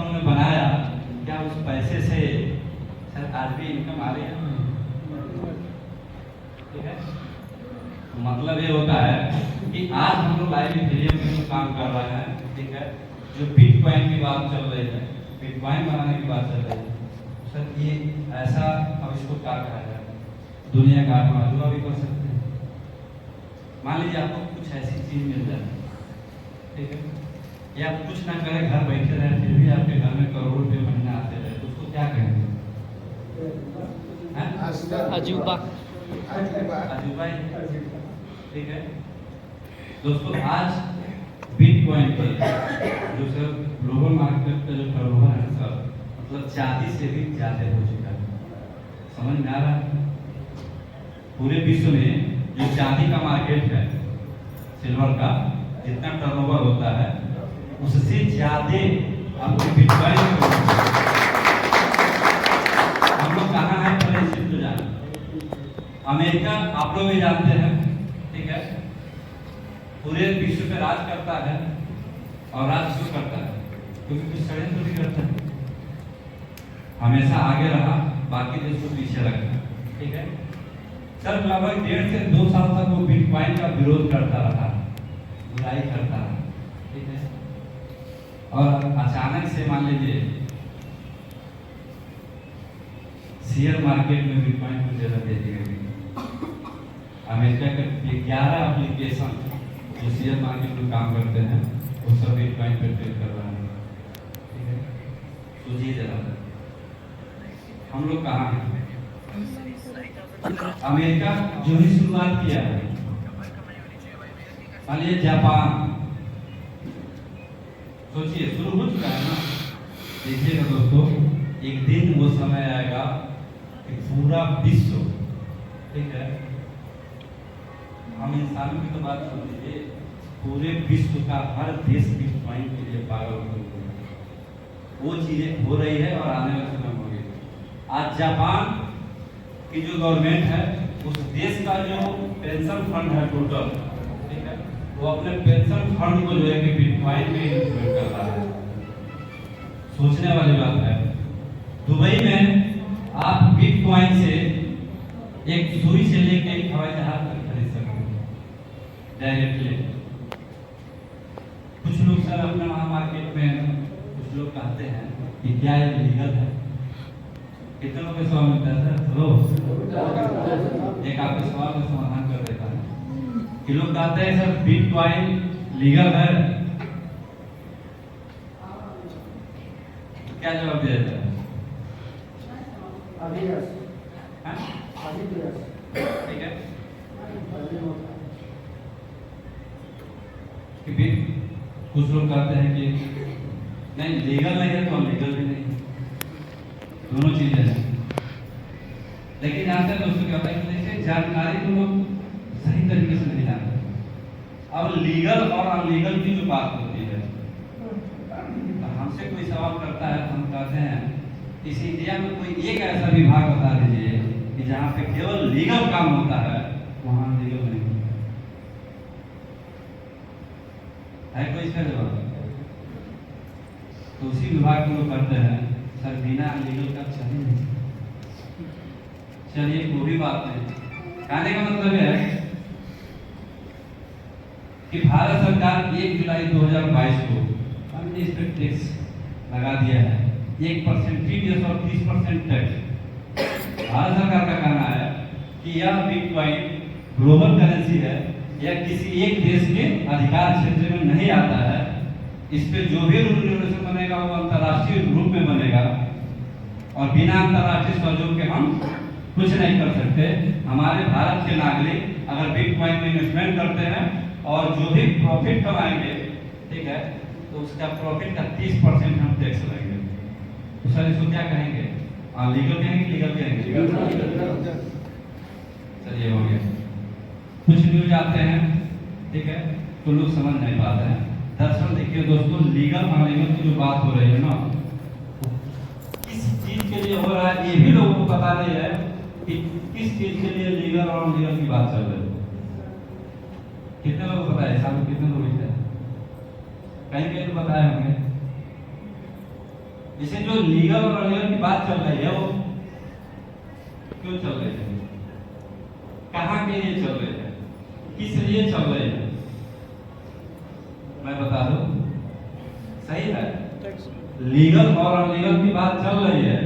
उन्होंने बनाया, क्या उस पैसे से सर आज भी इनकम आ रही है? ठीक है, मतलब ये होता है कि आज हम लोग लाइव इथेरियम में जो काम कर रहे हैं, ठीक है, जो बिटकॉइन की बात चल रही है, बिटकॉइन बनाने की बात चल रही है, सर ये ऐसा, अब इसको क्या कहा जाए, दुनिया का अधूरा भी कर सकते हैं। मान लीजिए आपको कुछ ऐसी चीज मिल जाए, ठीक है, या आप कुछ ना करें, घर बैठे रहे, फिर भी आपके घर में करोड़ों रुपये महीना आते रहे, तो उसको क्या कहेंगे? अजूबा। अजूबा ही, ठीक है। दोस्तों आज बिटकॉइन के जो सर ग्लोबल मार्केट का जो टर्नओवर है सर, मतलब चांदी से भी ज्यादा हो चुका है। समझ में आ रहा है? पूरे विश्व में जो चांदी का मार्केट है, सिल्वर का जितना टर्नओवर होता है, उससे ज्यादा आपके बिटकॉइन हम लोग कहाँ है पहले इसे तो जाना। अमेरिका आप लोग भी जानते हैं, ठीक है, पूरे विश्व पे राज करता है, और राज क्यों करता है? क्योंकि कुछ षड्यंत्र भी करता है, हमेशा आगे रहा, बाकी देश को पीछे रखा, ठीक है। सर लगभग 1.5 से 2 साल तक वो बिटकॉइन का विरोध करता रहा, बुराई करता रहा, ठीक है, और अचानक से मान लीजिए शेयर मार्केट में बिटकॉइन को जगह दे दी गई। अमेरिका के 11 एप्लीकेशन जो शेयर मार्केट में काम करते हैं, वो सब बिटकॉइन पे ट्रेड कर रहे हैं, ठीक है। सोचिए जरा, हम लोग कहाँ हैं? अमेरिका जो ही शुरुआत किया है, मान लीजिए जापान, सोचिए शुरू हो चुका है ना। देखिएगा दोस्तों, एक दिन वो समय आएगा कि पूरा विश्व, ठीक है, हम इंसानों की तो बात सुन लीजिए, पूरे विश्व का हर देश बिटकॉइन के लिए पागल हो गया। वो चीजें हो रही है और आने वाले समय होगी। आज जापान की जो गवर्नमेंट है, उस देश का जो पेंशन फंड है टोटल, ठीक है, वो अपने पेंशन फंड को जो है कि बिटकॉइन में इन्वेस्ट कर रहा है। सोचने वाली बात है। दुबई में आप बिटकॉइन से एक सुई से लेकर एक हवाई जहाज तक खरीद सकते हैं डायरेक्टली। कुछ लोग सर अपने वहां मार्केट में, कुछ लोग कहते हैं कि क्या ये लीगल है? कितने लोग के सवाल मिलता है सर? एक आपके सवाल का समाधान कर देता है कि लोग कहते हैं सर बिटकॉइन लीगल है, क्या जवाब दिया जाता है? ठीक है, कि कुछ लोग कहते हैं कि नहीं लीगल नहीं है तो लीगल भी नहीं, दोनों चीजें हैं। लेकिन यहाँ से दोस्तों क्या होता है कि जैसे जानकारी को लोग सही तरीके से नहीं जानते। अब लीगल और अनलीगल की जो बात होती है, तो हमसे कोई सवाल करता है, हम कहते हैं इस इंडिया में कोई एक ऐसा विभाग बता दीजिए कि जहाँ पे केवल लीगल काम होता है, वहाँ लीगल नहीं होता है। कोई इसका जवाब? तो उसी विभाग को लोग करते हैं सर बिना लीगल का चल ही नहीं। चलिए कोई भी बात नहीं, कहने का मतलब है कि भारत सरकार 1 जुलाई 2022 को हमने इस पर टैक्स लगा दिया है, 1% टीडीएस और 30% टैक्स। भारत सरकार का कहना है कि यह बिटकॉइन ग्लोबल करेंसी है, यह किसी एक देश के अधिकार क्षेत्र में नहीं आता है। इस पे जो भी रूल रेगुलेशन बनेगा वो अंतर्राष्ट्रीय रूप में बनेगा, और बिना अंतर्राष्ट्रीय सहयोग के हम कुछ नहीं कर सकते। हमारे भारत के नागरिक अगर बिटकॉइन में इन्वेस्टमेंट करते हैं और जो भी प्रॉफिट कमाएंगे, ठीक है, तो उसका प्रॉफिट का 30% हम टैक्स लेंगे। तो सर इसको क्या कहेंगे? लीगल कहेंगे, लीगल कहेंगे? चलिए हो गया। कुछ न्यूज आते हैं, ठीक है, तो लोग समझ नहीं पाते हैं। दरअसल देखिए दोस्तों, लीगल अनलीगल की जो बात हो रही है ना, किस चीज के लिए हो रहा है ये भी लोगों को पता नहीं है कि किस चीज के लिए लीगल और अनलीगल की बात चल रही है। कितने लोग पता है? साहब कितने लोग हैं? कहीं कहीं तो बताए होंगे। जैसे जो लीगल और अनलीगल की बात चल रही है वो क्यों चल रही है, कहाँ के लिए चल रही है, किस लिए चल रही है, मैं बता दूं। सही है, लीगल और अनलीगल की बात चल रही है,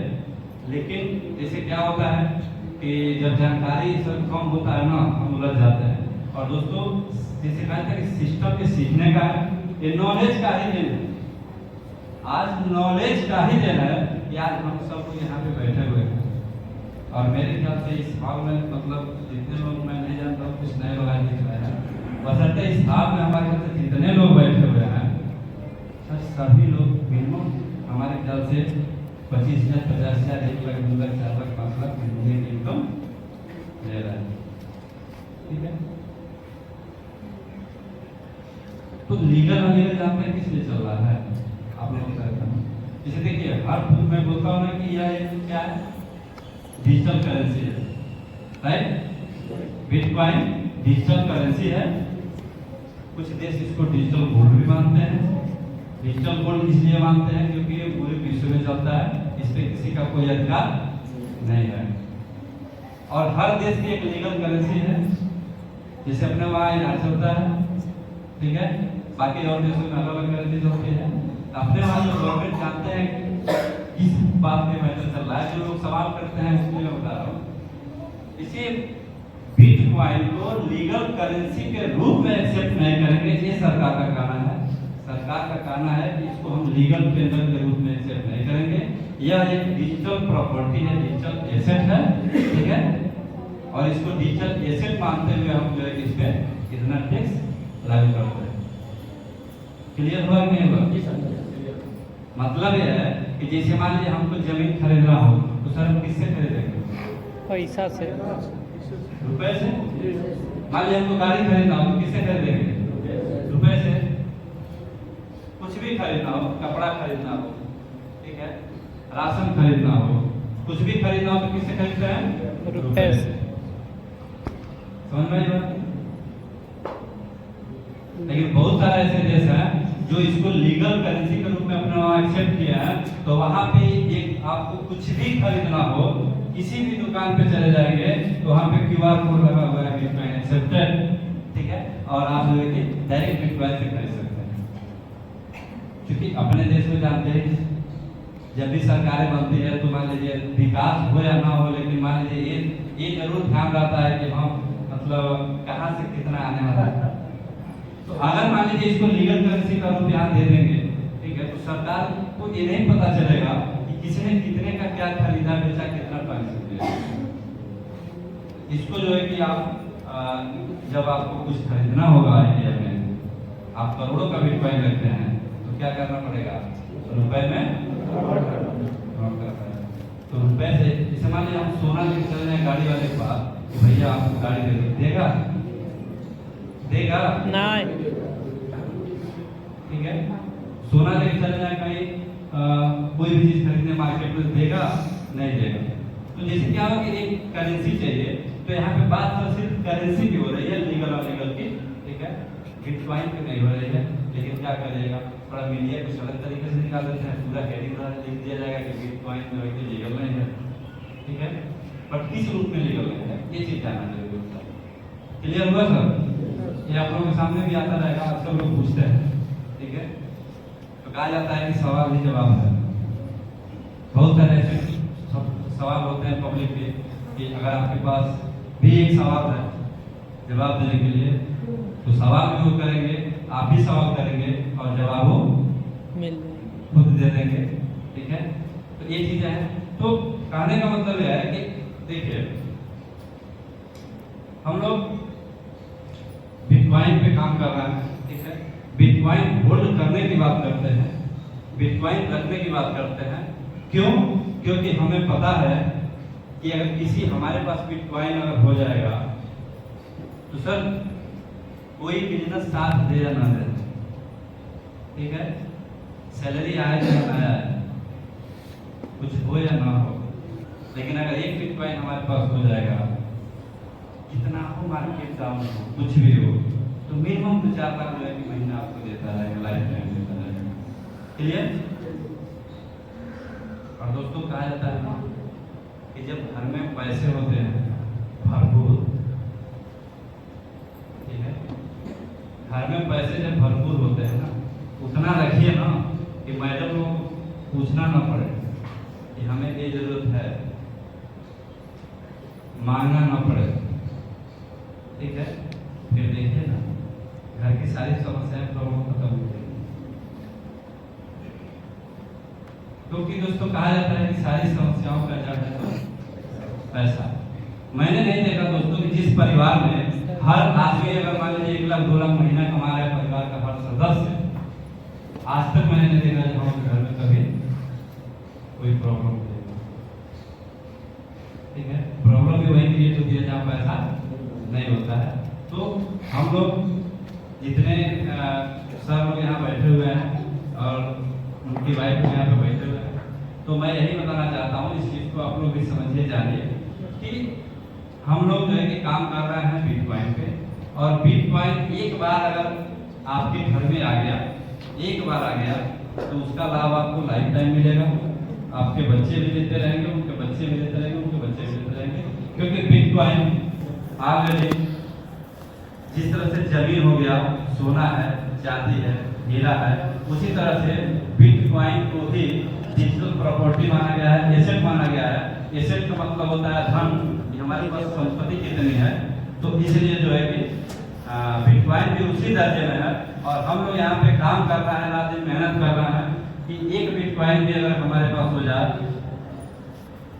लेकिन जैसे क्या होता है कि जब जानकारी सब कम होता है ना, हम उलझ जाते हैं। और दोस्तों जैसे कहा था कि सिस्टम के सीखने का है, ये नॉलेज का ही दिन है, आज नॉलेज का ही दिन है कि आज हम सब यहाँ पे बैठे हुए हैं। और मेरे ख्याल से इस हॉल में मतलब जितने लोग, मैं नहीं जानता हूँ, कुछ नए लोग आज दिख रहे हैं, बशर्ते इस हॉल में हमारे ख्याल से जितने लोग बैठे हुए हैं सभी लोग मिनिमम हमारे ख्याल से 25,000, 50,000, 1 लाख, 2 लाख, 4 लाख, 5 लाख महीने की इनकम ले रहा है। ठीक है, तो लीगल अनलीगल जानते हैं किस लिए चल रहा है, आप लोगों को कहता हूँ। जैसे देखिए हर मैं बोलता हूँ ना कि यह एक क्या है, डिजिटल करेंसी है, राइट। बिटकॉइन डिजिटल करेंसी है, कुछ देश इसको डिजिटल गोल्ड भी मानते हैं। डिजिटल गोल्ड इसलिए मानते हैं क्योंकि ये पूरे विश्व में चलता है, इस पे किसी का कोई अधिकार नहीं है। और हर देश की एक लीगल करेंसी है, जैसे अपने वहाँ यहाँ चलता है, ठीक है, बाकी और देशों में अलग अलग करेंसी होती है। अपने वहाँ जो गवर्नमेंट जानते हैं किस बात में मैटर चल रहा है, जो लोग सवाल करते हैं उसके लिए बता रहा हूँ। इसी बिटकॉइन को लीगल करेंसी के रूप में एक्सेप्ट नहीं करेंगे, ये सरकार का कहना है। सरकार का कहना है कि इसको हम लीगल टेंडर के रूप में एक्सेप्ट नहीं करेंगे, यह एक डिजिटल प्रॉपर्टी है, डिजिटल एसेट है, ठीक है, और इसको डिजिटल एसेट मानते हुए हम जो है इस पे इतना टैक्स लागू करते हैं। क्लियर हुआ कि नहीं हुआ? मतलब यह है कि जैसे मान लीजिए हमको जमीन खरीदना हो तो सर हम किससे खरीदेंगे? पैसा से, रुपए से। मान लीजिए हमको गाड़ी खरीदना हो तो किससे खरीदेंगे? रुपए से। कुछ भी खरीदना हो, कपड़ा खरीदना हो, ठीक है, राशन खरीदना हो, कुछ भी खरीदना हो तो किससे खरीदते हैं? रुपए से। समझ में आई बात? लेकिन बहुत सारे ऐसे देश हैं जो इसको लीगल करेंसी के रूप में अपने वहाँ एक्सेप्ट किया है, तो वहाँ पे एक आपको कुछ भी खरीदना हो, किसी भी दुकान पे चले जाएंगे तो वहाँ पे QR कोड लगा हुआ है, बिटकॉइन एक्सेप्टेड, ठीक है, और आप जो है कि डायरेक्ट बिटकॉइन से खरीद सकते हैं। क्योंकि अपने देश में जानते हैं जब भी सरकारें बनती है तो मान लीजिए विकास हो या ना हो, लेकिन मान लीजिए ये जरूर ध्यान रहता है कि हम मतलब कहाँ से कितना आने वाला है। तो अगर मान लीजिए इसको लीगल करेंसी का रूप यहाँ दे देंगे, ठीक है, तो सरकार को ये नहीं पता चलेगा कि किसने कितने का क्या खरीदा बेचा, कितना पैसा दिया। इसको जो है कि आप जब आपको कुछ खरीदना होगा इंडिया में, आप करोड़ों का बिटकॉइन रखते हैं तो क्या करना पड़ेगा? रुपए में कन्वर्ट करना है। तो रुपए से जैसे मान लीजिए हम सोना लेकर चल रहे हैं गाड़ी वाले के पास कि भैया आपको गाड़ी देगा, देगा नहीं, ठीक है, सोना लेके चले जाए कहीं कोई भी चीज खरीदने मार्केट में, देगा नहीं देगा। तो जैसे क्या होगा कि एक करेंसी चाहिए, तो यहाँ पे बात तो सिर्फ करेंसी की हो रही है, लीगल और लीगल की, ठीक है, बिटकॉइन की नहीं हो रही है। लेकिन क्या करिएगा, थोड़ा मीडिया कुछ अलग तरीके से निकाल देते हैं, पूरा हेडिंग लिख दिया जाएगा कि बिटकॉइन जो है कि लीगल नहीं है, ठीक है, बट किस रूप में लीगल नहीं है ये चीज जानना जरूरी होता है। क्लियर हुआ सर? ये आप लोगों के सामने भी आता रहेगा, अक्सर लोग पूछते हैं, ठीक है, तो कहा जाता है कि सवाल ही जवाब है। बहुत सारे ऐसे सवाल होते हैं पब्लिक के कि अगर आपके पास भी एक सवाल है जवाब देने के लिए, तो सवाल भी वो करेंगे, आप भी सवाल करेंगे और जवाब वो खुद दे देंगे, ठीक है। तो ये चीजें हैं। तो कहने का मतलब यह है कि देखिए हम लोग बिटकॉइन पे काम कर रहे हैं, ठीक है, बिटकॉइन होल्ड करने की बात करते हैं, बिटकॉइन रखने की बात करते हैं। क्यों? क्योंकि हमें पता है कि अगर किसी हमारे पास बिटकॉइन अगर हो जाएगा तो सर कोई बिजनेस साथ दे या ना दे, ठीक है, सैलरी आए या ना आए, कुछ हो या ना हो, लेकिन अगर एक बिटकॉइन हमारे पास हो जाएगा, कितना हो मार्केट डाउन हो, कुछ भी हो, तो मिनिमम 2-4 लाख जो है कि महीना आपको देता रहेगा, लाइफ टाइम देता रहेगा। क्लियर? कहा जाता है ना कि जब घर में पैसे होते हैं भरपूर, ठीक है, घर में पैसे जब भरपूर होते हैं ना, उतना रखिए ना कि मैडम को पूछना ना पड़े कि हमें ये जरूरत है, मांगना ना पड़े, ठीक है। फिर देखिए ना घर की सारी समस्याएं प्रॉब्लम खत्म हो जाएगी। क्योंकि दोस्तों कहा जाता है कि सारी समस्याओं का जड़ है तो पैसा। मैंने नहीं देखा दोस्तों कि जिस परिवार में हर आदमी अगर मान लीजिए 1 लाख 2 लाख महीना कमा रहा है, परिवार का हर सदस्य, आज तक मैंने नहीं देखा कि हमारे घर में कभी कोई प्रॉब्लम हो, ठीक है। प्रॉब्लम भी वही क्रिएट होती है जहाँ पैसा नहीं होता है। तो हम लोग जितने सर लोग यहाँ बैठे हुए हैं और उनकी वाइफ यहाँ पे बैठे हुए हैं, तो मैं यही बताना चाहता हूँ, इस चीज़ को आप लोग भी समझिए, जानिए कि हम लोग जो है कि काम कर रहे हैं बिटकॉइन पे, और बिटकॉइन एक बार अगर आपके घर में आ गया, एक बार आ गया, तो उसका लाभ आपको लाइफ टाइम मिलेगा। आपके बच्चे भी लेते रहेंगे, उनके बच्चे भी लेते रहेंगे, उनके बच्चे भी लेते रहेंगे, क्योंकि बिटकॉइन ऑलरेडी जिस तरह से जमीन हो गया, सोना है, चांदी है, हीरा है, उसी तरह से बिटकॉइन को ही डिजिटल प्रॉपर्टी माना गया है, एसेट माना गया है। एसेट का मतलब होता है धन, हमारे पास संपत्ति कितनी है, तो इसलिए जो है कि बिटकॉइन भी उसी दर्जे में है। और हम लोग यहाँ पे काम कर रहे हैं, रात दिन मेहनत कर रहे हैं कि एक बिटकॉइन भी अगर हमारे पास हो जाए,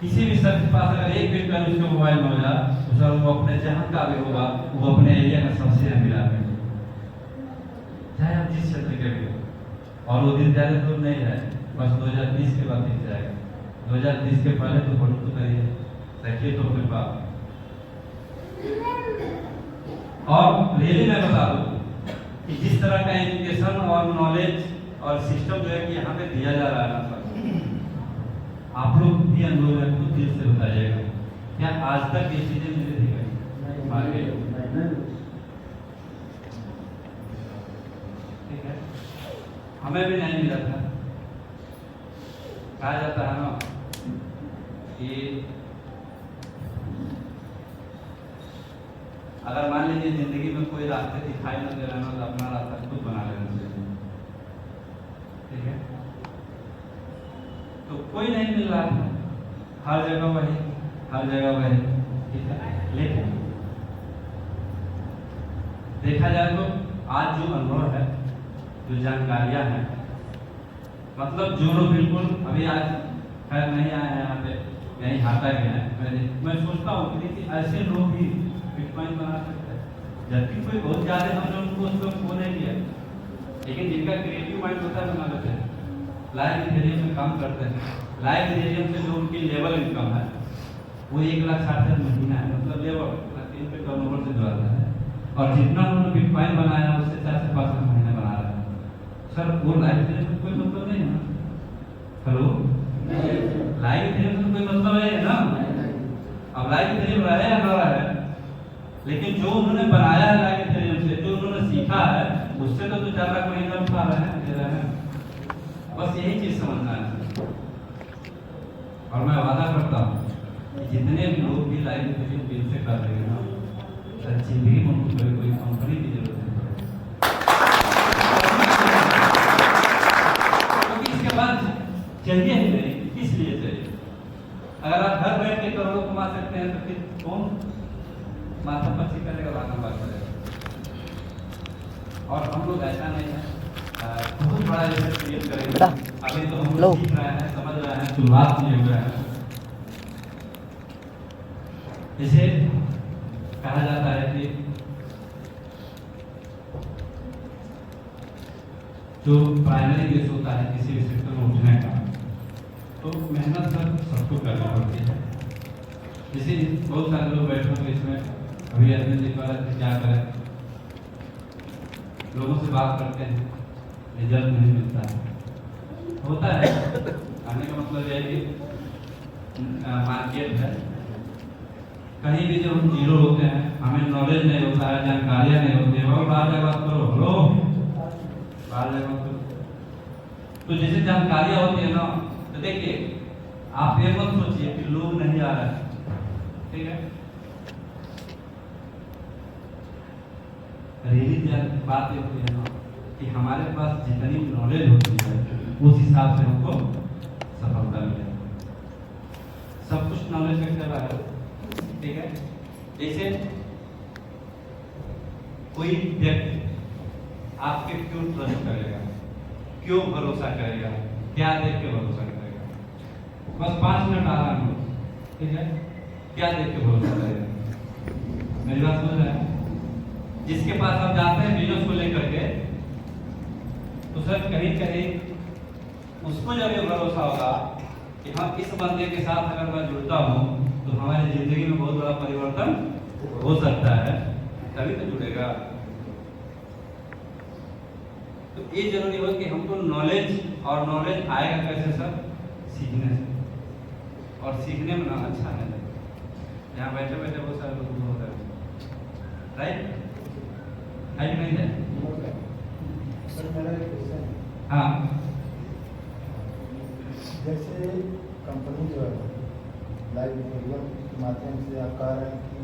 किसी भी शख्स के पास अगर एक बिटकॉइन उसके मोबाइल में हो जाए, तो सर वो अपने जहाँ का भी होगा, वो अपने एरिया का सबसे अमीर आदमी, चाहे आप जिस क्षेत्र के भी हो। और वो दिन ज़्यादा दूर नहीं है, बस 2030 के बाद दिख जाएगा। 2030 के पहले तो फोटो तो करिए, रखिए तो अपने पास। और रियली मैं बता दूं कि जिस तरह का एजुकेशन और नॉलेज और सिस्टम जो है कि यहाँ पे दिया जा रहा है ना सर, आप लोग भी अनुभव है, खुद दिल से बताइएगा, क्या आज तक ये चीजें मिली थी कहीं? ठीक है, हमें भी नहीं मिला था। कहा जाता है ना कि अगर मान लीजिए जिंदगी में कोई रास्ते दिखाई न दे रहा ना, तो अपना रास्ता खुद बना लेना चाहिए, ठीक है। तो कोई नहीं मिल रहा था, हर जगह वही, हर जगह वही, ठीक है। लेकिन देखा जाए तो आज जो अनुभव है, जो जानकारियां हैं, मतलब जो लोग बिल्कुल अभी आज खैर नहीं आए हैं यहाँ पे, यहीं हाटा गए हैं, मैं सोचता हूँ कि ऐसे लोग भी बिटकॉइन बना सकते हैं, जबकि कोई बहुत ज़्यादा हमने उनको उस पर वो नहीं किया, लेकिन जिनका क्रिएटिव माइंड होता है बना लेते हैं। लाइव इथेरियम में काम करते हैं, लाइव इथेरियम से जो उनकी लेवल इनकम है वो 1,60,000 महीना है, मतलब लेवल 3 पे टर्नओवर से जुड़ाता है। और जितना उन्होंने बिटकॉइन बनाया उससे 4 से 5 महीने बना रहे हैं। सर वो लाइव इथेरियम से कोई मतलब नहीं है ना? हेलो, लाइव इथेरियम से कोई मतलब नहीं है ना? अब लाइव इथेरियम रहे या ना रहे, लेकिन जो उन्होंने बनाया है लाइव इथेरियम से, जो उन्होंने सीखा है, उससे तो 4 लाख महीना उठा रहे हैं, दे रहे हैं। बस यही चीज समझना है। और मैं वादा करता हूँ कि जितने भी लोग भी लाइव इथेरियम बिल से कर रहे हैं ना, सर जिंदगी में उनको कोई कंपनी की जरूरत नहीं पड़ेगी, क्योंकि इसके बाद चाहिए ही नहीं। किस लिए चाहिए? अगर आप घर बैठ के करोड़ों कमा सकते हैं तो फिर कौन माथा पच्ची करेगा, लाना बात करेगा। और हम लोग ऐसा नहीं है, बहुत बड़ा रिसर्च क्रिएट करेंगे। अभी तो हम लोग सीख रहे हैं, समझ रहे हैं, शुरुआत किए हुए हैं। इसे कहा जाता है कि जो प्राइमरी बेस होता है किसी भी सेक्टर में उठने का, तो मेहनत सबको करनी पड़ती है। जैसे बहुत सारे लोग बैठे होंगे इसमें, अभी अरविंद जी कह रहे थे क्या करें, लोगों से बात करते हैं, रिजल्ट नहीं मिलता है, होता है। आने का मतलब यह है कि मार्केट है, कहीं भी जब हम जीरो होते हैं, हमें नॉलेज नहीं होता है, जानकारियाँ नहीं होती है, और बाहर जाकर बात करो, हेलो बाहर जाकर बात करो, तो जैसे जानकारियाँ होती है ना, तो देखिए आप ये मत सोचिए कि लोग नहीं आ रहा है, ठीक है। रियली बात ये होती है ना कि हमारे पास जितनी नॉलेज होती है उस हिसाब से हमको सफलता मिलेगी। सब कुछ नॉलेज में चला है, ठीक है। जैसे कोई व्यक्ति आप पे क्यों ट्रस्ट करेगा, क्यों भरोसा करेगा, क्या देख के भरोसा करेगा? बस 5 मिनट आराम हो, ठीक है। क्या देख के भरोसा करेगा? मेरी बात समझ रहे हैं? जिसके पास आप जाते हैं बिजनेस को लेकर के, तो सर कहीं कहीं उसको जब ये भरोसा होगा कि हाँ इस बंदे के साथ अगर मैं जुड़ता हूँ तो हमारी जिंदगी में बहुत बड़ा परिवर्तन हो सकता है, तभी तो जुड़ेगा। तो ये जरूरी हो कि हमको नॉलेज, और नॉलेज आएगा कैसे सर? सीखने से। और सीखने में ना अच्छा है, यहाँ बैठे बैठे बहुत सारे लोग हो रहे हैं, राइट? है कि नहीं है? हाँ, जैसे कंपनी जो है लाइव मीडियम के माध्यम से आप कह रहे हैं कि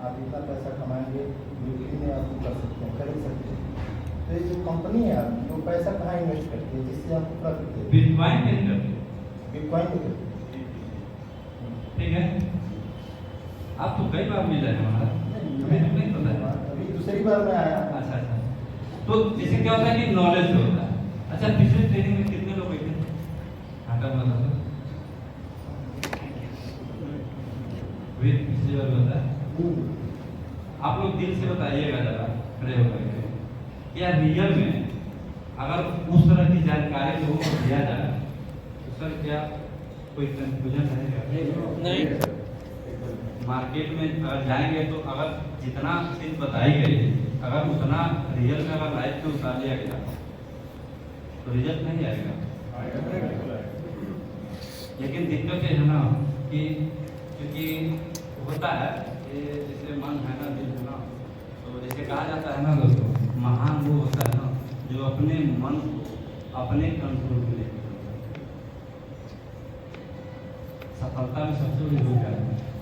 आप इतना पैसा कमाएंगे, बिक्री में आप कर सकते हैं, खरीद सकते हैं। तो ये जो कंपनी है आपकी, वो पैसा कहाँ इन्वेस्ट करती है जिससे आपको प्रॉफिट दे? बिटकॉइन पे करते हैं, बिटकॉइन पे करती ठीक है। आप तो कई बार मिले हैं हमारा, है। नहीं पता है, अभी दूसरी बार मैं आया। अच्छा अच्छा। तो जैसे क्या होता है कि नॉलेज होता है। अच्छा, पिछले ट्रेनिंग में कितने लोग बैठे थे? आटा बना था पिछली बार होता है। आप लोग दिल से बताइएगा जरा खड़े होकर के, क्या रियल में अगर उस तरह की जानकारी लोगों को दिया जाए तो सर क्या कोई कंफ्यूजन रहेगा? नहीं। मार्केट में अगर जाएंगे तो अगर जितना चीज बताई गई अगर उतना रियल में अगर लाइफ में उतार लिया गया तो रिजल्ट नहीं आएगा। लेकिन दिक्कत ये है ना कि क्योंकि होता है जैसे मन है ना, दिल है ना, तो जैसे कहा जाता है ना दोस्तों, महान वो होता है ना जो अपने मन को अपने कंट्रोल में लेके सफलता में सबसे बड़ी भूमिका है।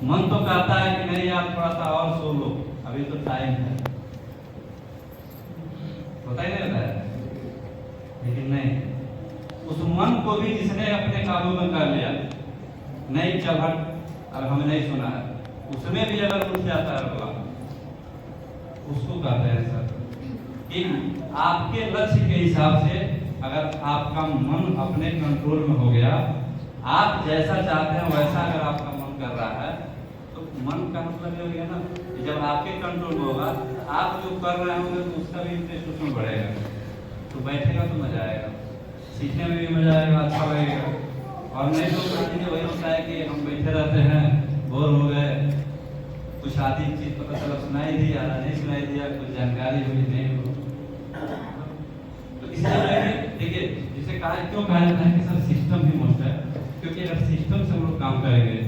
मन तो कहता है कि नहीं आप थोड़ा सा और सो लो, अभी तो टाइम है, होता ही नहीं होता है। लेकिन नहीं, उस मन को भी जिसने अपने काबू में कर लिया, नहीं चल हट, अब हमें नहीं सुना है, उसमें भी अगर उठ जाता है बोला, उसको कहते हैं सर कि आपके लक्ष्य के हिसाब से अगर आपका मन अपने कंट्रोल में हो गया, आप जैसा चाहते हैं वैसा अगर आपका मन कर रहा है, तो मन का मतलब ये हो गया ना कि जब आपके कंट्रोल में होगा, आप जो कर रहे होंगे तो उसका भी इंटरेस्ट उसमें बढ़ेगा, तो बैठेगा तो मजा आएगा, सीखने में भी मजा आएगा, अच्छा लगेगा। और नहीं तो कहानी वही होता है कि हम बैठे रहते हैं, बोर हो गए, कुछ आधी चीज पता चला सुनाई दिया, नहीं सुनाई दिया, कुछ जानकारी हुई नहीं हुई, तो इसलिए देखिए जिसे कहा क्यों कहा जाता है कि सर सिस्टम ही मस्ट है, क्योंकि अगर सिस्टम से हम लोग काम करेंगे,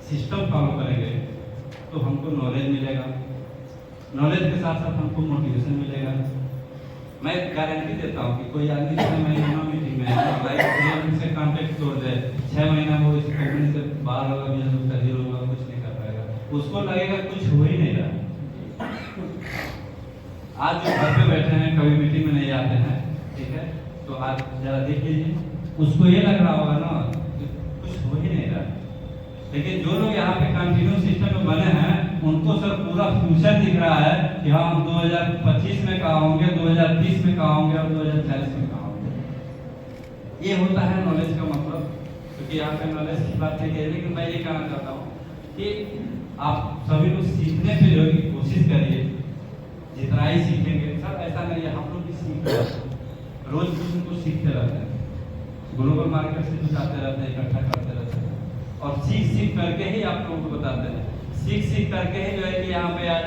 सिस्टम फॉलो करेंगे तो हमको नॉलेज मिलेगा, नॉलेज के साथ साथ हमको मोटिवेशन मिलेगा। मैं गारंटी देता हूँ कि कोई आदमी 6 महीना मीटिंग में लाइफ से कॉन्टेक्ट तोड़ दे, 6 महीना वो इस कंपनी से बाहर होगा, बिजनेस उसका जीरो होगा, कुछ नहीं कर पाएगा, उसको लगेगा कुछ हो ही नहीं रहा। आज जो घर पे बैठे हैं, कभी मीटिंग में नहीं आते हैं, ठीक है, तो आज जरा देख लीजिए, उसको ये लग रहा होगा ना कि कुछ हो ही नहीं रहा। लेकिन जो लोग यहाँ पे कंटिन्यू सिस्टम में बने हैं, उनको सर पूरा फ्यूचर दिख रहा है कि हाँ हम 2025 में कहाँ होंगे, 2030 में कहाँ होंगे और 2040 में कहाँ होंगे। ये होता है नॉलेज का मतलब, क्योंकि यहाँ पे नॉलेज की बात नहीं है। लेकिन मैं ये कहना चाहता हूँ कि आप सभी लोग सीखने पे जो कोशिश करिए, जितना ही सीखेंगे सर, ऐसा नहीं है, हम लोग भी सीख रहे हैं, रोज कुछ न कुछ सीखते रहते हैं, ग्लोबल मार्केट से कुछ आते रहते हैं, इकट्ठा करते रहते हैं, और सीख सीख करके ही आप लोगों को बताते हैं, सीख सीख करके ही जो है कि यहाँ पे आज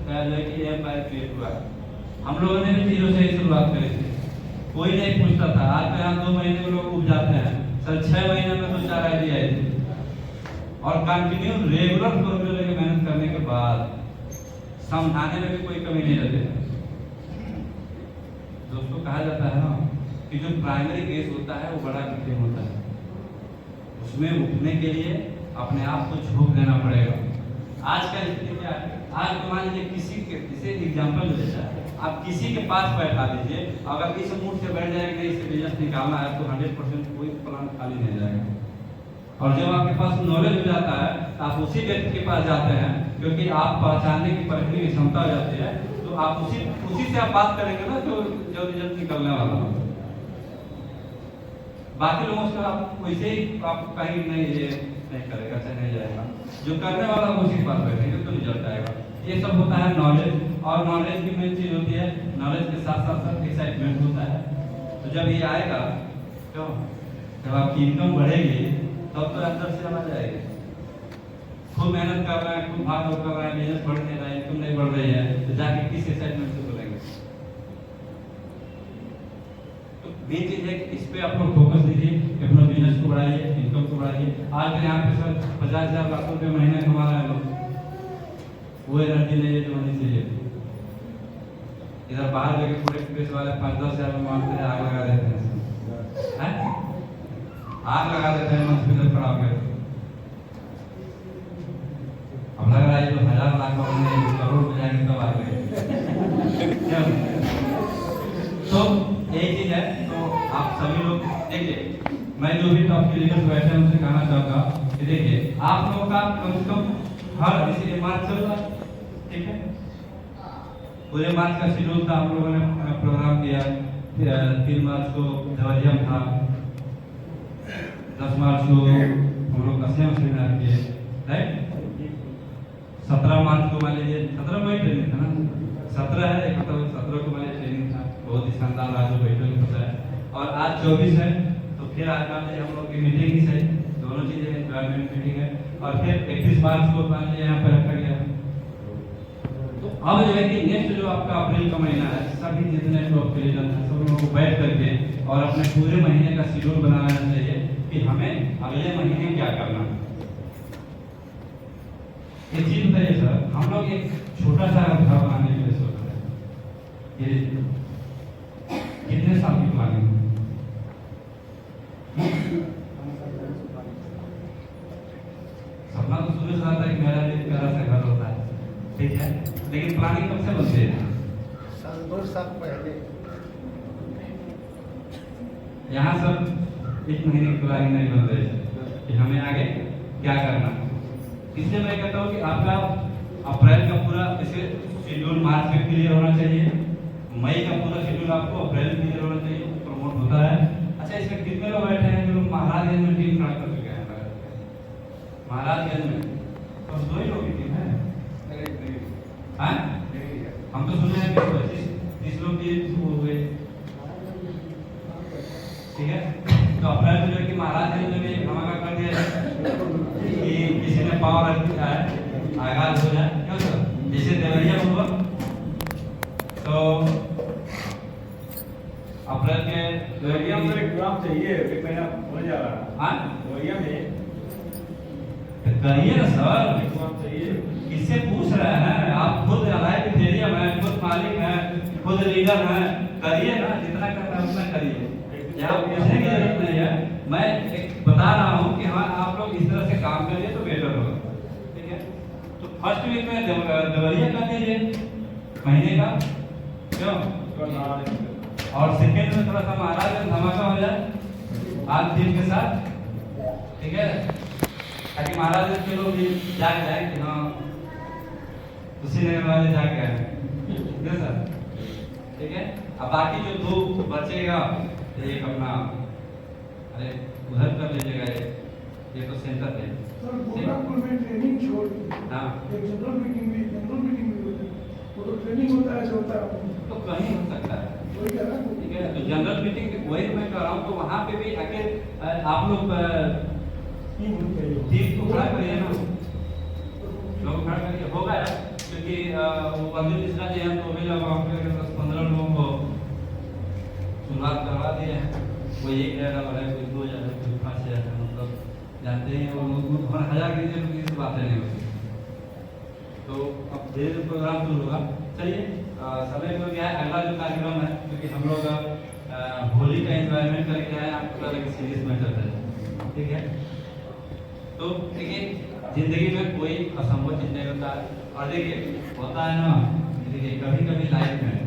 जो है कि एम्पायर क्रिएट हुआ है। हम लोगों ने भी जीरो से ही शुरुआत करी थी, कोई नहीं पूछता था। आज तो यहाँ 2 महीने में लोग उग जाते हैं, सर 6 महीने में तो 4 आईडिया आई थी, और कंटिन्यू रेगुलर फॉर्मूले लेके मेहनत करने के बाद समझाने में भी कोई कमी नहीं रहती। दोस्तों कहा जाता है ना कि जो प्राइमरी केस होता है वो बड़ा कठिन होता है, उसमें उठने के लिए अपने आप को झोंक देना पड़ेगा। आज का स्थिति क्या है? आज तो मान लीजिए किसी एग्जाम्पल ले लेता है, आप किसी के पास बैठा दीजिए, अगर इस मूड से बैठ जाएगा कि इससे बिजनेस निकालना है तो 100% कोई प्लान खाली नहीं जाएगा। और जब आपके पास नॉलेज हो जाता है तो आप उसी व्यक्ति के पास जाते हैं, क्योंकि आप पहचानने की परखने की क्षमता हो जाती है, तो आप उसी से आप बात करेंगे ना जो रिजल्ट निकलने वाला हो। बाकी लोगों से आप वैसे ही आप कहीं नहीं ये नहीं करेगा, चाहे नहीं जाएगा। जो करने वाला उसी के पास बैठेंगे तो रिजल्ट आएगा। ये सब होता है नॉलेज, और नॉलेज की मेन चीज होती है, नॉलेज के साथ साथ एक्साइटमेंट होता है। तो जब ये आएगा, क्यों जब आपकी इनकम बढ़ेगी तब तो अंदर से आ जाएगी। खूब मेहनत कर रहे हैं, खूब भाग दौड़ कर रहे हैं, बिजनेस बढ़ नहीं रहा है, इनकम नहीं बढ़ रही है, तो जाके किस एक्साइटमेंट से बोलेंगे? तो मेन चीज है कि इस पे आप लोग फोकस दीजिए, अपना बिजनेस को बढ़ाइए, इनकम को बढ़ाइए। आज यहाँ पे सर 50,000 लाख रुपये महीने कमा रहे हैं लोग, वो एनर्जी नहीं है जो होनी चाहिए। इधर बाहर जाके पूरे प्रेस वाले 5-10 हज़ार में मारते हैं, आग लगा देते हैं, आग लगा देते हैं मंच पे खड़ा होकर। अब लग रहा है जो 1,000 लाख करोड़ में जाएंगे तब आ गए। तो यही चीज है। तो आप सभी लोग देखिए, मैं जो भी टॉप के लीडर्स बैठे हैं उनसे कहना चाहूँगा कि देखिए आप लोगों का कम से कम हर इसीलिए मार्च चल रहा है, ठीक है, पूरे मार्च का शेड्यूल था, हम लोगों ने प्रोग्राम किया। 3 मार्च को देवरिया था, 10 मार्च को हम लोग कसिया में सेमिनार किए, राइट। 17 मार्च को मान लीजिए 17 मई ट्रेनिंग था ना, 17 है 17 को मान लीजिए ट्रेनिंग था, बहुत ही शानदार राजू बैठो ने बताया। और आज 24 है, तो फिर आज मान लीजिए हम लोग की मीटिंग ही सही, दोनों चीजें एनवायरमेंट मीटिंग है। और फिर 31 मार्च को मान लीजिए यहाँ पर रखा गया। तो अब जो है कि नेक्स्ट जो आपका अप्रैल का महीना है, सभी जितने टॉप के लीडर हैं सब लोगों को बैठ करके और अपने पूरे महीने का शेड्यूल बनाना चाहिए कि हमें अगले महीने क्या करना है। एक चीज बताइए सर, हम लोग एक छोटा सा घर बनाने के लिए सोच रहे हैं, ये कितने साल की प्लानिंग? सपना तो शुरू से आता है कि मेरा भी एक प्यारा सा घर होता है, ठीक है, लेकिन प्लानिंग कब से बनती है? 2 साल पहले। यहाँ सर 1 महीने की प्लानिंग नहीं बन रही है कि हमें आगे क्या करना है। इसलिए मैं कहता हूँ कि आपका अप्रैल का पूरा इसे शेड्यूल मार्च में क्लियर होना चाहिए, मई का पूरा शेड्यूल आपको अप्रैल में क्लियर होना चाहिए, प्रमोट होता है। अच्छा, इसमें कितने लोग बैठे हैं जो महाराजगंज में टीम खड़ा कर चुके हैं? महाराजगंज में बस 2 ही लोग की टीम है। हाँ, हम तो सुन रहे हैं 25-30 लोग की हो गए, ठीक है। तो अप्रैल में जो है कि महाराजगंज में भी धमाका कर दिया कि किसी ने पावर रख दिया है, आगाज हो जाए, क्यों सर? जैसे देवरिया में हुआ, तो अप्रैल के देवरिया में एक प्रोग्राम चाहिए, 1 महीना होने जा रहा है। हाँ, देवरिया में करिए ना सर, प्रोग्राम चाहिए। किससे पूछ रहे हैं? आप खुद अलाइव फेरिया में खुद मालिक हैं, खुद लीडर हैं, करिए ना, जितना करना है उतना करिए, यहाँ पूछने की जरूरत नहीं है। मैं एक बता रहा हूँ कि हाँ आप लोग इस तरह से काम करिए तो बेटर होगा, ठीक है। तो फर्स्ट वीक में देवरिया कर दीजिए महीने का, क्यों? और सेकेंड में थोड़ा सा महाराज धमाका हो जाए आज टीम के साथ, ठीक है, ताकि महाराज के लोग भी जाग जाए कि हाँ उसी नगर वाले जाग गए सर, ठीक है। अब बाकी जो 2 बचेगा, एक अपना अरे उधर कर लीजिएगा, ये तो सेंटर है सर, गोरखपुर में ट्रेनिंग छोड़ हाँ, एक जनरल मीटिंग भी होती है, वो तो ट्रेनिंग होता है जो होता है तो कहीं हो सकता है, वही कह रहा हूँ। ठीक है। तो जनरल मीटिंग वही मैं कह रहा हूँ, तो वहाँ पे भी आके आप लोग टीम को खड़ा करिए ना, लोग खड़ा करिए, होगा यार, क्योंकि वो बंधु मिश्रा जी हैं तो भी लगभग 10-15 लोगों को शुरुआत करवा दिए हैं। कोई 1 हज़ार वाला है, कोई 2 हज़ार है, कोई 5 हज़ार है, मतलब जानते हैं वो लोग 1000 की से बातें नहीं होती। तो अब धीरे धीरे प्रोग्राम शुरू होगा। चलिए समय हो गया है, अगला जो कार्यक्रम है, क्योंकि हम लोग होली का एंजॉयमेंट करके आए, आपको पता लगे सीरीज में चल रहे हैं, ठीक है। तो देखिए जिंदगी में कोई असंभव चीज नहीं होता है। और देखिए होता है ना, देखिए कभी कभी लाइफ में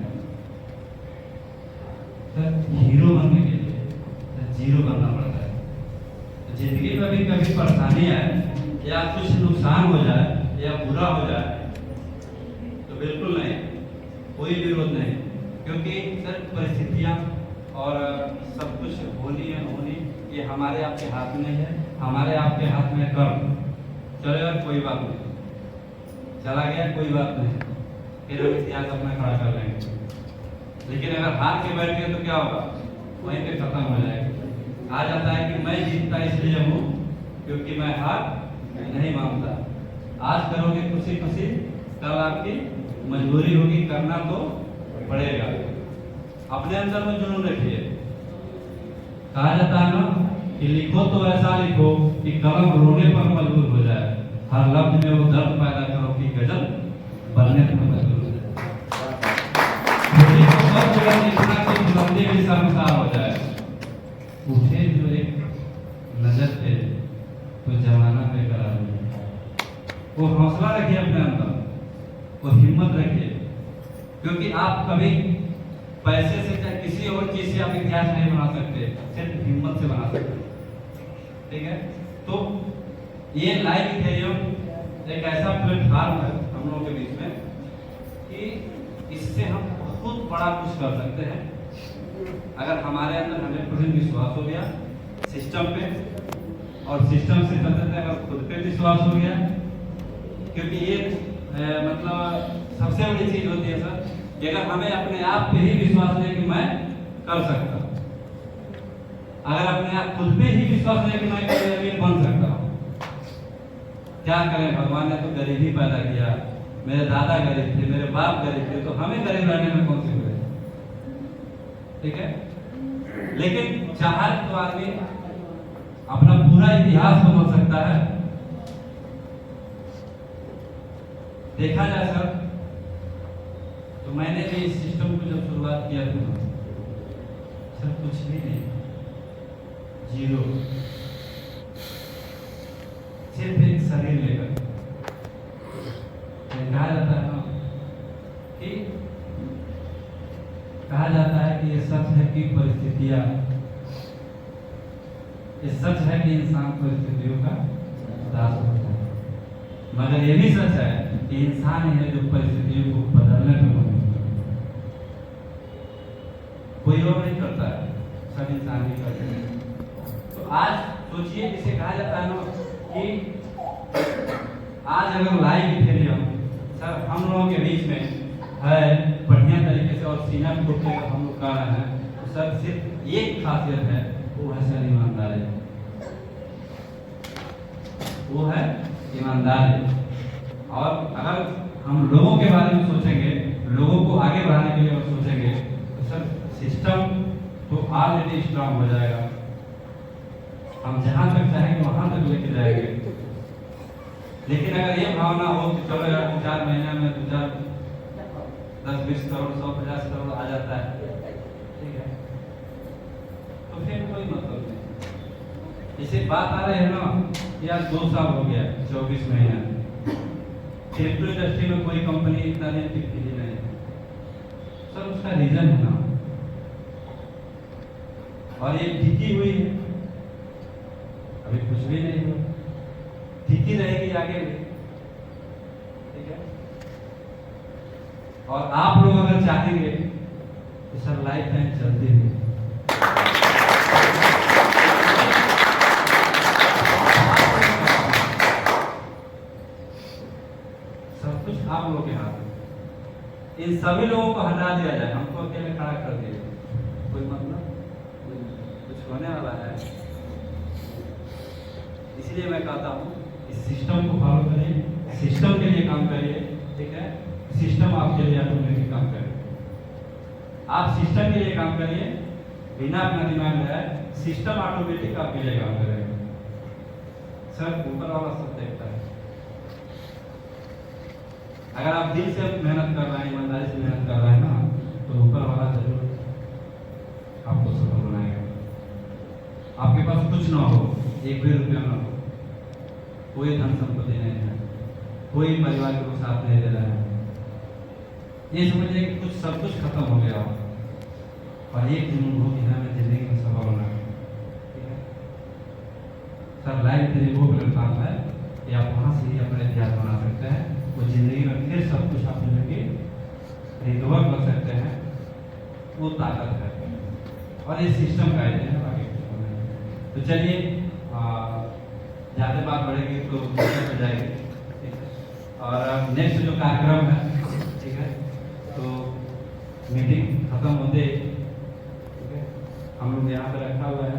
सर हीरो बनने के लिए जीरो बनना पड़ता है। तो जिंदगी में भी कभी परेशानी आए या कुछ नुकसान हो जाए या बुरा हो जाए तो बिल्कुल नहीं, कोई विरोध नहीं, क्योंकि सर परिस्थितियाँ और सब कुछ होनी है होनी, ये हमारे आपके हाथ में है। हमारे आपके हाथ में कर्म चलेगा कोई बात नहीं, चला गया कोई बात नहीं, फिर हम इतिहास अपना खड़ा कर लेंगे। लेकिन अगर हार के बैठ गए तो क्या होगा, वहीं पे खत्म हो जाएगा। आ जाता है कि मैं जीतता इसलिए हूँ क्योंकि मैं हार नहीं मानता। आज करोगे खुशी खुशी, कल आपकी मजबूरी होगी, करना तो पड़ेगा। अपने अंदर में जुनून रखिए। कहा जाता है ना कि लिखो तो ऐसा लिखो कि कलम रोने पर मजबूर हो जाए, हर लफ्ज में वो दर्द पैदा करो कि गजल बनने पर मजबूर हो जाए। लिखना कि बुलंदी भी शर्मसार हो जाए। उठे जो एक नजर पे तो जमाना बेकरार हो जाए। वो हौसला रखिए अपने अंदर, वो हिम्मत रखिए, क्योंकि आप कभी पैसे से या किसी और चीज से आप इतिहास नहीं बना सकते, सिर्फ हिम्मत से बना सकते। ठीक है, तो ये लाइव इथेरियम एक ऐसा प्लेटफॉर्म है हम लोगों के बीच में कि इससे हम बहुत बड़ा कुछ कर सकते हैं। अगर हमारे अंदर 100% विश्वास हो गया सिस्टम पे, और सिस्टम से चलते अगर खुद पे विश्वास हो गया, क्योंकि ये मतलब सबसे बड़ी चीज होती है सर कि अगर हमें अपने आप पे ही विश्वास नहीं कि मैं कर सकता, अगर अपने आप खुद पे ही विश्वास नहीं कि मैं कभी बन सकता हूँ, क्या करें, भगवान ने तो गरीब ही पैदा किया, मेरे दादा गरीब थे, मेरे बाप गरीब थे, तो हमें गरीब रहने में कौन सी बुराई। ठीक है, लेकिन चाहे तो आदमी अपना पूरा इतिहास बदल सकता है। देखा जाए सर, तो मैंने भी इस सिस्टम को जब शुरुआत किया था सर कुछ भी नहीं, जीरो, सिर्फ एक शरीर लेकर। कहा जाता है ना कि कहा जाता है कि ये सच है कि परिस्थितियां, ये सच है कि इंसान परिस्थितियों का दास होता है, मगर ये भी सच है कि इंसान ही है जो परिस्थितियों को बदलने में मदद करता है। कोई और नहीं करता है, सब इंसान ही करते हैं। तो आज सोचिए, जिसे कहा जाता है ना कि आज अगर लाइव इथेरियम सर हम लोगों के बीच में है बढ़िया तरीके से और सीना ठोक के हम लोग कर रहे हैं, तो सर सिर्फ एक खासियत है, वो है सर ईमानदारी, वो है ईमानदारी। और अगर हम लोगों के बारे में सोचेंगे, लोगों को आगे बढ़ाने के लिए अगर सोचेंगे, तो सर सिस्टम तो ऑलरेडी स्ट्रांग हो जाएगा, हम जहां तक चाहेंगे वहां तक लेके जाएंगे। लेकिन अगर ये भावना हो कि चलो यार 2-4 महीने में 10-20 करोड़ 100-50 करोड़ आ जाता है, ठीक है, तो फिर कोई मतलब नहीं। इसे बात आ रही है ना यार 2 साल हो गया, 24 महीना, क्रिप्टो इंडस्ट्री में कोई कंपनी इतना दिन टिकती ही नहीं सर, उसका रीजन है ना, और ये टिकी हुई है, अभी कुछ भी नहीं हुआ, टिकी रहेगी आगे भी। ठीक है, और आप लोग अगर चाहेंगे तो सर लाइफ टाइम चलती हुई सब कुछ आप लोगों के हाथ में। इन सभी लोगों को हटा दिया जाए, हमको अकेले खड़ा कर दिया, कोई मतलब कुछ होने वाला है। इसलिए मैं कहता हूँ इस सिस्टम को फॉलो करिए, सिस्टम के लिए काम करिए। ठीक है, सिस्टम आपके लिए ऑटोमेटिक काम करे, आप सिस्टम के लिए काम करिए, बिना अपना दिमाग लगाए सिस्टम ऑटोमेटिक आपके लिए काम करेगा। सर ऊपर वाला सब देखता है, अगर आप दिल से मेहनत कर रहे हैं, ईमानदारी से मेहनत कर रहे हैं ना, तो ऊपर वाला जरूर आपको सफल बनाएगा। आपके पास कुछ ना हो, 1 भी रुपया ना हो, कोई धन संपत्ति नहीं है, कोई परिवार को साथ नहीं दे रहा है। ये समझिए कि कुछ सब कुछ खत्म हो गया और एक जुनून हो कि हाँ मैं जिंदगी में सफल होना है। ठीक है सर, लाइफ तेरी वो प्लेटफॉर्म है कि आप वहाँ से ही अपने इतिहास बना सकते हैं। वो जिंदगी में फिर सब कुछ आप जिंदगी रिकवर कर सकते हैं, वो ताकत है और ये सिस्टम का आइडिया है, बाकी कुछ नहीं। तो चलिए ज़्यादा बात बढ़ेगी तो दिक्कत हो जाएगी। ठीक है, और नेक्स्ट जो कार्यक्रम है, ठीक है, तो मीटिंग खत्म होते, ठीक है, हम लोग यहाँ पे रखा हुआ है।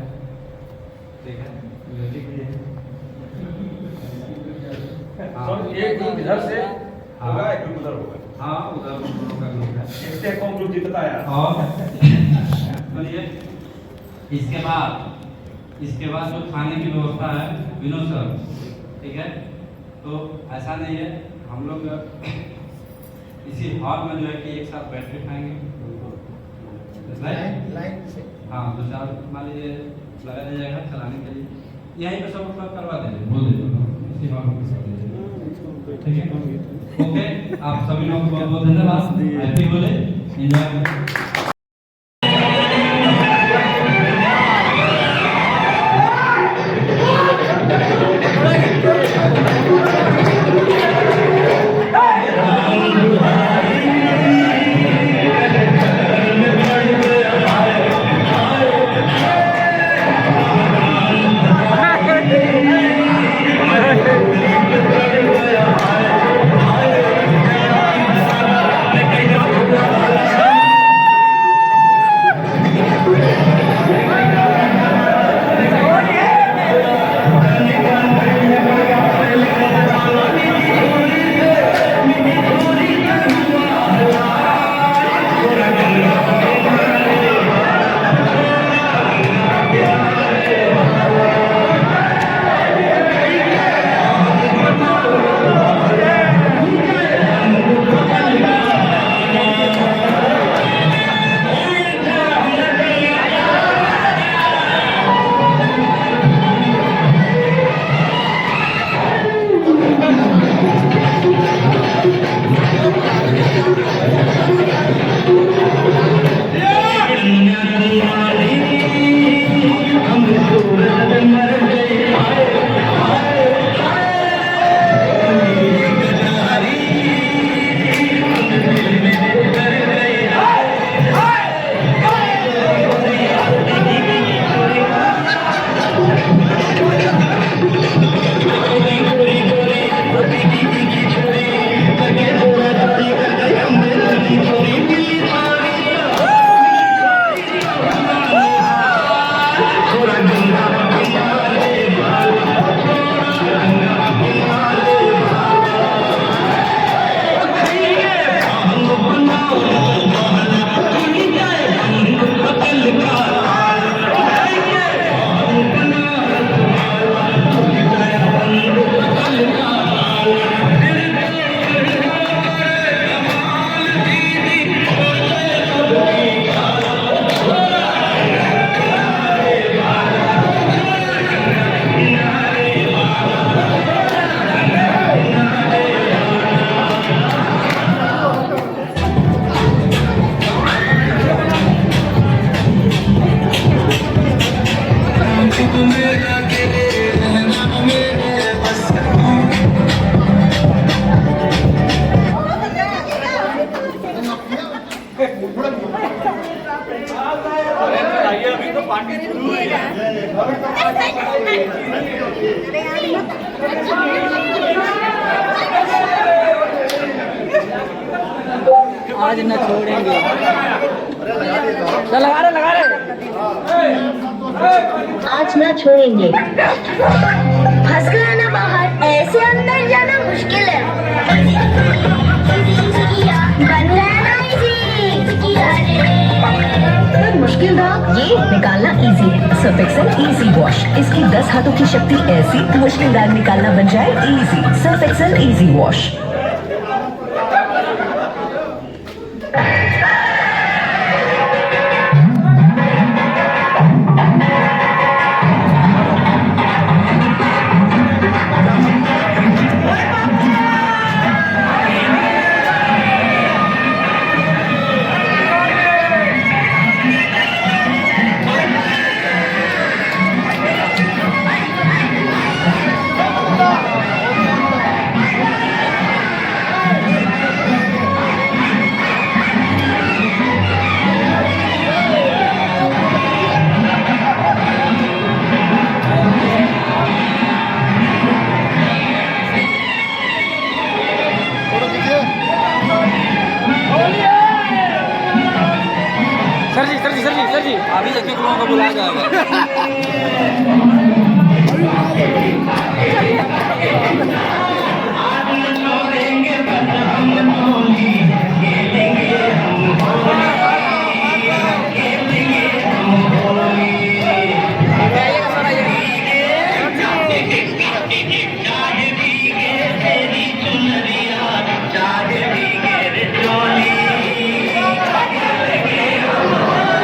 ठीक है, म्यूजिक भी है। तो एक ग्रुप इधर से होगा, एक ग्रुप उधर होगा। हाँ, उधर दोनों का ग्रुप है। इससे कौन ग्रुप जीतता है? और सुनिए, इसके बाद जो खाने की व्यवस्था है विनोद सर, ठीक है, तो ऐसा नहीं है, हम लोग इसी हॉल में जो है कि एक साथ बैठ के खाएंगे। लाइन से हाँ, 2-4 मान लीजिए लगा दिया जाएगा चलाने के लिए, यहीं पे सब मतलब करवा देंगे, बोल देंगे इसी हॉल में सब दे देंगे। ठीक है, ओके, आप सभी लोगों को बहुत बहुत धन्यवाद। Happy Holi, enjoy. अभी तो पार्टी शुरू हुई है। आज न छोड़ेंगे। लगा रहे आज ना छोड़ेंगे। फंस गया ना बाहर, ऐसे अंदर जाना मुश्किल है। बन गया ना इजी। मुश्किल था ये निकालना इजी है। सर्फ एक्सेल इजी वॉश, इसकी 10 हाथों की शक्ति ऐसी मुश्किल दाग निकालना बन जाए easy. Surf Excel easy wash.